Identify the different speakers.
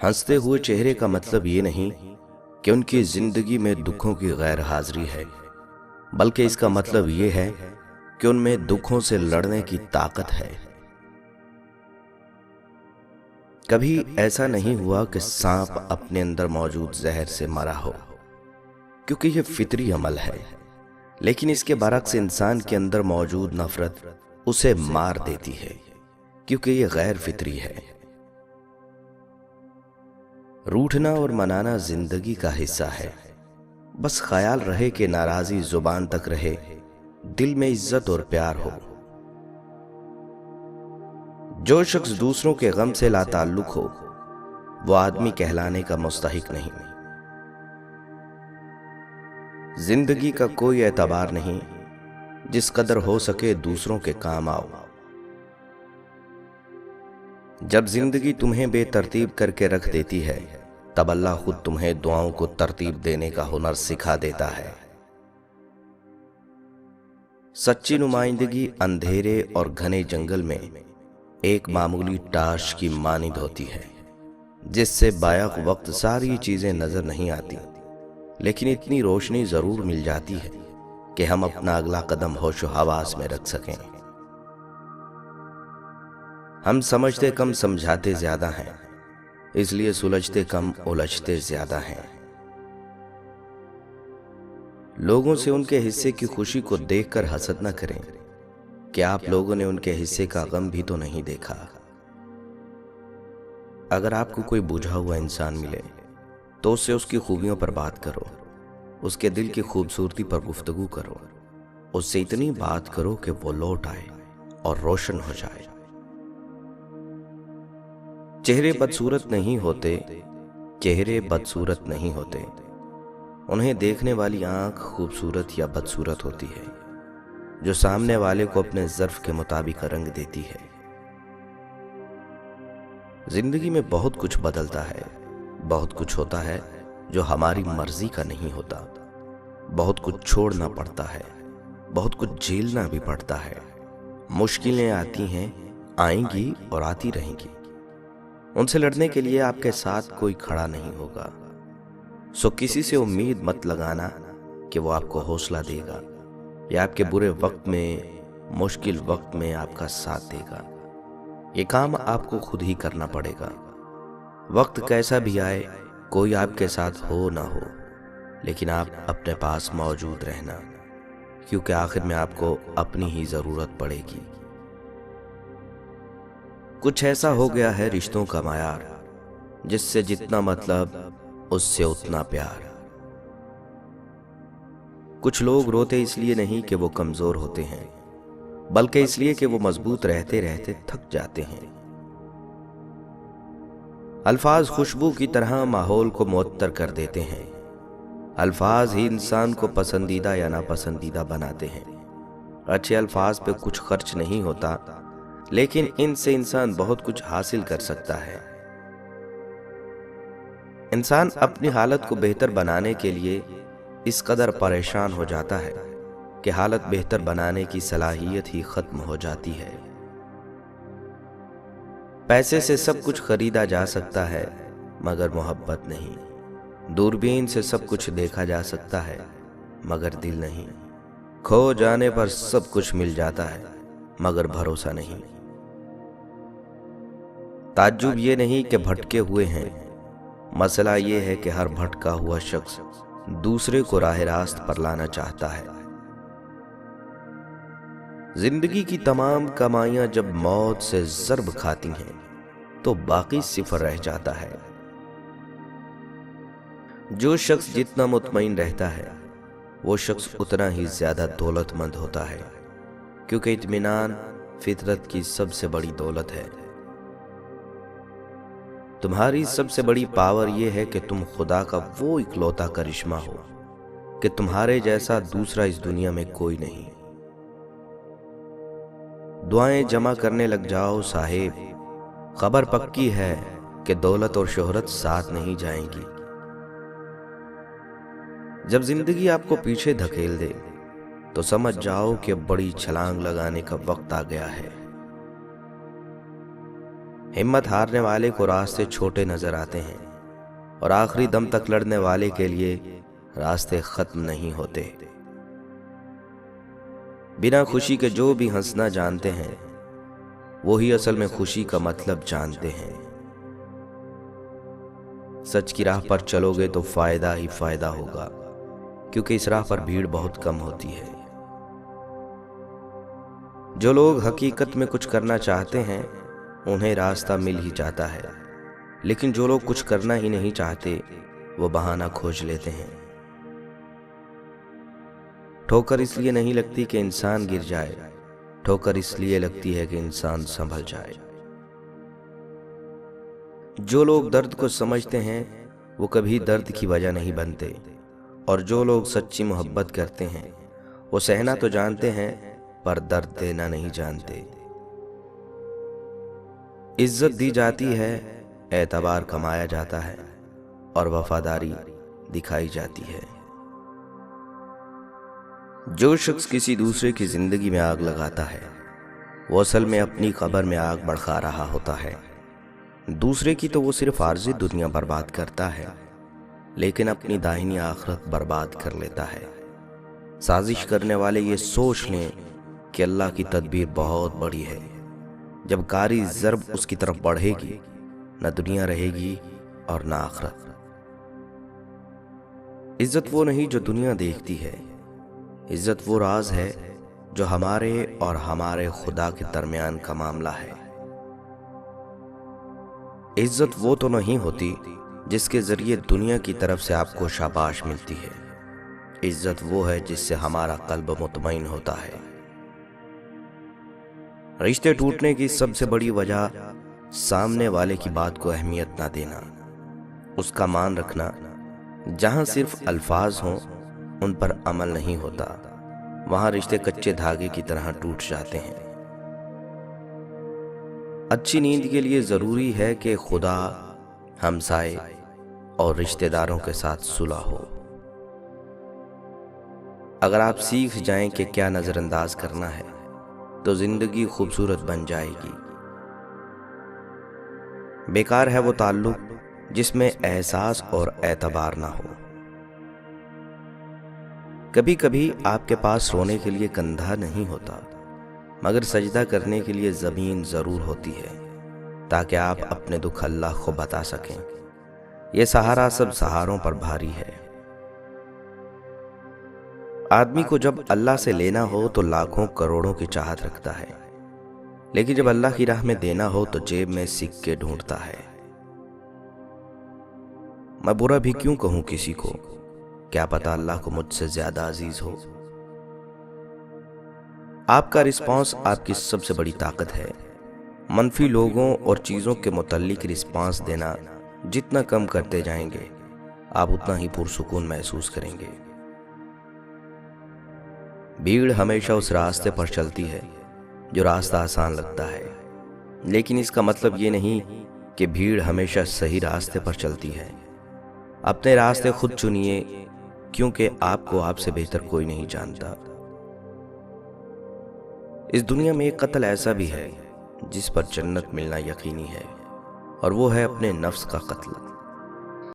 Speaker 1: ہنستے ہوئے چہرے کا مطلب یہ نہیں کہ ان کی زندگی میں دکھوں کی غیر حاضری ہے، بلکہ اس کا مطلب یہ ہے کہ ان میں دکھوں سے لڑنے کی طاقت ہے۔ کبھی ایسا نہیں ہوا کہ سانپ اپنے اندر موجود زہر سے مرا ہو، کیونکہ یہ فطری عمل ہے، لیکن اس کے برعکس انسان کے اندر موجود نفرت اسے مار دیتی ہے، کیونکہ یہ غیر فطری ہے۔ روٹھنا اور منانا زندگی کا حصہ ہے، بس خیال رہے کہ ناراضی زبان تک رہے، دل میں عزت اور پیار ہو۔ جو شخص دوسروں کے غم سے لا تعلق ہو وہ آدمی کہلانے کا مستحق نہیں۔ زندگی کا کوئی اعتبار نہیں، جس قدر ہو سکے دوسروں کے کام آؤ۔ جب زندگی تمہیں بے ترتیب کر کے رکھ دیتی ہے تب اللہ خود تمہیں دعاؤں کو ترتیب دینے کا ہنر سکھا دیتا ہے۔ سچی نمائندگی اندھیرے اور گھنے جنگل میں ایک معمولی ٹارچ کی مانند ہوتی ہے، جس سے بائق وقت ساری چیزیں نظر نہیں آتی، لیکن اتنی روشنی ضرور مل جاتی ہے کہ ہم اپنا اگلا قدم ہوش و حواس میں رکھ سکیں۔ ہم سمجھتے کم سمجھاتے زیادہ ہیں، اس لیے سلجھتے کم الجھتے زیادہ ہیں۔ لوگوں سے ان کے حصے کی خوشی کو دیکھ کر حسد نہ کریں کہ آپ لوگوں نے ان کے حصے کا غم بھی تو نہیں دیکھا۔ اگر آپ کو کوئی بجھا ہوا انسان ملے تو اس سے اس کی خوبیوں پر بات کرو، اس کے دل کی خوبصورتی پر گفتگو کرو، اس سے اتنی بات کرو کہ وہ لوٹ آئے اور روشن ہو جائے۔ چہرے بدصورت نہیں ہوتے، چہرے بدصورت نہیں ہوتے، انہیں دیکھنے والی آنکھ خوبصورت یا بدصورت ہوتی ہے، جو سامنے والے کو اپنے ظرف کے مطابق رنگ دیتی ہے۔ زندگی میں بہت کچھ بدلتا ہے، بہت کچھ ہوتا ہے جو ہماری مرضی کا نہیں ہوتا، بہت کچھ چھوڑنا پڑتا ہے، بہت کچھ جھیلنا بھی پڑتا ہے۔ مشکلیں آتی ہیں، آئیں گی اور آتی رہیں گی، ان سے لڑنے کے لیے آپ کے ساتھ کوئی کھڑا نہیں ہوگا، سو کسی سے امید مت لگانا کہ وہ آپ کو حوصلہ دے گا یا آپ کے برے وقت میں، مشکل وقت میں آپ کا ساتھ دے گا۔ یہ کام آپ کو خود ہی کرنا پڑے گا۔ وقت کیسا بھی آئے، کوئی آپ کے ساتھ ہو نہ ہو، لیکن آپ اپنے پاس موجود رہنا، کیونکہ آخر میں آپ کو اپنی ہی ضرورت پڑے گی۔ کچھ ایسا ہو گیا ہے رشتوں کا معیار، جس سے جتنا مطلب اس سے اتنا پیار۔ کچھ لوگ روتے اس لیے نہیں کہ وہ کمزور ہوتے ہیں، بلکہ اس لیے کہ وہ مضبوط رہتے رہتے تھک جاتے ہیں۔ الفاظ خوشبو کی طرح ماحول کو معطر کر دیتے ہیں، الفاظ ہی انسان کو پسندیدہ یا ناپسندیدہ بناتے ہیں۔ اچھے الفاظ پہ کچھ خرچ نہیں ہوتا، لیکن ان سے انسان بہت کچھ حاصل کر سکتا ہے۔ انسان اپنی حالت کو بہتر بنانے کے لیے اس قدر پریشان ہو جاتا ہے کہ حالت بہتر بنانے کی صلاحیت ہی ختم ہو جاتی ہے۔ پیسے سے سب کچھ خریدا جا سکتا ہے مگر محبت نہیں، دوربین سے سب کچھ دیکھا جا سکتا ہے مگر دل نہیں، کھو جانے پر سب کچھ مل جاتا ہے مگر بھروسہ نہیں۔ تعجب یہ نہیں کہ بھٹکے ہوئے ہیں، مسئلہ یہ ہے کہ ہر بھٹکا ہوا شخص دوسرے کو راہ راست پر لانا چاہتا ہے۔ زندگی کی تمام کمائیاں جب موت سے ضرب کھاتی ہیں تو باقی صفر رہ جاتا ہے۔ جو شخص جتنا مطمئن رہتا ہے وہ شخص اتنا ہی زیادہ دولت مند ہوتا ہے، کیونکہ اطمینان فطرت کی سب سے بڑی دولت ہے۔ تمہاری سب سے بڑی پاور یہ ہے کہ تم خدا کا وہ اکلوتا کرشمہ ہو کہ تمہارے جیسا دوسرا اس دنیا میں کوئی نہیں۔ دعائیں جمع کرنے لگ جاؤ صاحب، خبر پکی ہے کہ دولت اور شہرت ساتھ نہیں جائیں گی۔ جب زندگی آپ کو پیچھے دھکیل دے تو سمجھ جاؤ کہ بڑی چھلانگ لگانے کا وقت آ گیا ہے۔ ہمت ہارنے والے کو راستے چھوٹے نظر آتے ہیں اور آخری دم تک لڑنے والے کے لیے راستے ختم نہیں ہوتے۔ بنا خوشی کے جو بھی ہنسنا جانتے ہیں وہی اصل میں خوشی کا مطلب جانتے ہیں۔ سچ کی راہ پر چلو گے تو فائدہ ہی فائدہ ہوگا، کیونکہ اس راہ پر بھیڑ بہت کم ہوتی ہے۔ جو لوگ حقیقت میں کچھ کرنا چاہتے ہیں انہیں راستہ مل ہی جاتا ہے، لیکن جو لوگ کچھ کرنا ہی نہیں چاہتے وہ بہانہ کھوج لیتے ہیں۔ ٹھوکر اس لیے نہیں لگتی کہ انسان گر جائے، ٹھوکر اس لیے لگتی ہے کہ انسان سنبھل جائے۔ جو لوگ درد کو سمجھتے ہیں وہ کبھی درد کی وجہ نہیں بنتے، اور جو لوگ سچی محبت کرتے ہیں وہ سہنا تو جانتے ہیں پر درد دینا نہیں جانتے۔ عزت دی جاتی ہے، اعتبار کمایا جاتا ہے، اور وفاداری دکھائی جاتی ہے۔ جو شخص کسی دوسرے کی زندگی میں آگ لگاتا ہے وہ اصل میں اپنی قبر میں آگ بڑھا رہا ہوتا ہے۔ دوسرے کی تو وہ صرف عارضی دنیا برباد کرتا ہے، لیکن اپنی داہنی آخرت برباد کر لیتا ہے۔ سازش کرنے والے یہ سوچ لیں کہ اللہ کی تدبیر بہت بڑی ہے۔ جب کاری ضرب اس کی طرف بڑھے گی نہ دنیا رہے گی اور نہ آخرت۔ عزت وہ نہیں جو دنیا دیکھتی ہے، عزت وہ راز ہے جو ہمارے اور ہمارے خدا کے درمیان کا معاملہ ہے۔ عزت وہ تو نہیں ہوتی جس کے ذریعے دنیا کی طرف سے آپ کو شاباش ملتی ہے، عزت وہ ہے جس سے ہمارا قلب مطمئن ہوتا ہے۔ رشتے ٹوٹنے کی سب سے بڑی وجہ سامنے والے کی بات کو اہمیت نہ دینا، اس کا مان رکھنا۔ جہاں صرف الفاظ ہوں ان پر عمل نہیں ہوتا، وہاں رشتے کچے دھاگے کی طرح ٹوٹ جاتے ہیں۔ اچھی نیند کے لیے ضروری ہے کہ خدا، ہمسائے اور رشتہ داروں کے ساتھ صلح ہو۔ اگر آپ سیکھ جائیں کہ کیا نظر انداز کرنا ہے تو زندگی خوبصورت بن جائے گی۔ بیکار ہے وہ تعلق جس میں احساس اور اعتبار نہ ہو۔ کبھی کبھی آپ کے پاس رونے کے لیے کندھا نہیں ہوتا، مگر سجدہ کرنے کے لیے زمین ضرور ہوتی ہے، تاکہ آپ اپنے دکھ اللہ کو بتا سکیں۔ یہ سہارا سب سہاروں پر بھاری ہے۔ آدمی کو جب اللہ سے لینا ہو تو لاکھوں کروڑوں کی چاہت رکھتا ہے، لیکن جب اللہ کی راہ میں دینا ہو تو جیب میں سکے ڈھونڈتا ہے۔ میں برا بھی کیوں کہوں کسی کو، کیا پتا اللہ کو مجھ سے زیادہ عزیز ہو۔ آپ کا رسپانس آپ کی سب سے بڑی طاقت ہے۔ منفی لوگوں اور چیزوں کے متعلق رسپانس دینا جتنا کم کرتے جائیں گے آپ اتنا ہی پرسکون محسوس کریں گے۔ بھیڑ ہمیشہ اس راستے پر چلتی ہے جو راستہ آسان لگتا ہے، لیکن اس کا مطلب یہ نہیں کہ بھیڑ ہمیشہ صحیح راستے پر چلتی ہے۔ اپنے راستے خود چنیے، کیونکہ آپ کو آپ سے بہتر کوئی نہیں جانتا۔ اس دنیا میں ایک قتل ایسا بھی ہے جس پر جنت ملنا یقینی ہے، اور وہ ہے اپنے نفس کا قتل۔